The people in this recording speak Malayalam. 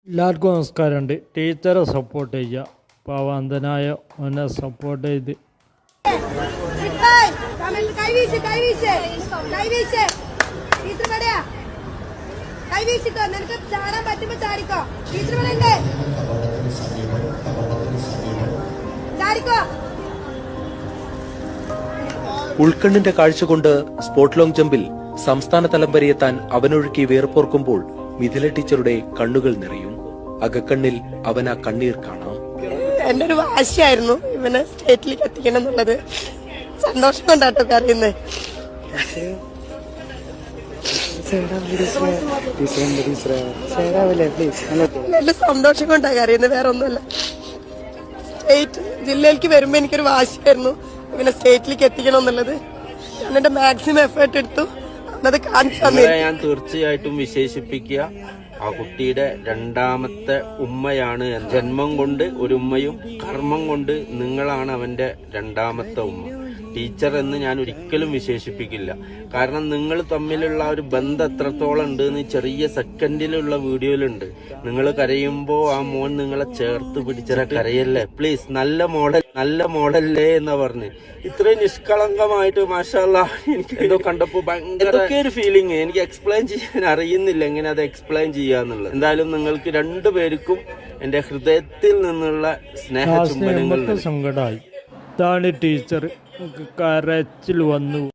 എല്ലാവർക്കും നമസ്കാരമുണ്ട്. ടീച്ചറെ സപ്പോർട്ട് ചെയ്യുക, പാവാന്തനായ അവനെ സപ്പോർട്ട് ചെയ്ത് ഉൾക്കണ്ണിന്റെ കാഴ്ച കൊണ്ട് സ്പോട്ട് ലോങ് ജമ്പിൽ സംസ്ഥാന തലം വരെ എത്താൻ അവനൊഴുക്കി വേർപ്പോർക്കുമ്പോൾ മിഥില ടീച്ചറുടെ കണ്ണുകൾ നിറയും. അകക്കണ്ണിൽ അവൻ ആ കണ്ണീർ കാണാം. എന്റെ ഒരു വാശിയായിരുന്നു ഇവനെ സ്റ്റേറ്റിലേക്ക് എത്തിക്കണം എന്നുള്ളത്. സന്തോഷം കൊണ്ടാട്ടോ കരയുന്നേ. നല്ല സന്തോഷം കൊണ്ടാ കരയുന്നത്, വേറെ ഒന്നുമല്ല. സ്റ്റേറ്റ് ജില്ലയിലേക്ക് വരുമ്പോ എനിക്കൊരു വാശിയായിരുന്നു ഇവനെ സ്റ്റേറ്റിലേക്ക് എത്തിക്കണം എന്നുള്ളത്. ഞാൻ എന്റെ മാക്സിമം എഫേർട്ട് എടുത്തു. അത് കാണിച്ചു തന്നെ ഞാൻ തീർച്ചയായിട്ടും വിശേഷിപ്പിക്കുക ആ കുട്ടിയുടെ രണ്ടാമത്തെ ഉമ്മയാണ്. ജന്മം കൊണ്ട് ഒരു ഉമ്മയും കർമ്മം കൊണ്ട് നിങ്ങളാണ് അവന്റെ രണ്ടാമത്തെ ഉമ്മ. ടീച്ചർ എന്ന് ഞാൻ ഒരിക്കലും വിശേഷിപ്പിക്കില്ല. കാരണം നിങ്ങൾ തമ്മിലുള്ള ഒരു ബന്ധം എത്രത്തോളം ഉണ്ട് എന്ന് ചെറിയ സെക്കൻഡിലുള്ള വീഡിയോയിലുണ്ട്. നിങ്ങൾ കരയുമ്പോൾ ആ മോൻ നിങ്ങളെ ചേർത്ത് പിടിച്ച കരയല്ലേ പ്ലീസ്, നല്ല മോഡല്ലേ എന്നാ പറഞ്ഞ് ഇത്രയും നിഷ്കളങ്കമായിട്ട് മാഷാല്ലാ. എനിക്ക് എന്തോ കണ്ടപ്പോ ഭയങ്കര ഒരു ഫീലിംഗ് എനിക്ക് എക്സ്പ്ലെയിൻ ചെയ്യാൻ അറിയുന്നില്ല എങ്ങനെ അത് എക്സ്പ്ലെയിൻ ചെയ്യാന്നുള്ളത്. എന്തായാലും നിങ്ങൾക്ക് രണ്ടുപേർക്കും എന്റെ ഹൃദയത്തിൽ നിന്നുള്ള സ്നേഹചുംബനങ്ങൾ. സങ്കടമായി. ഇതാണ് ടീച്ചർ കരച്ചിൽ വന്നു.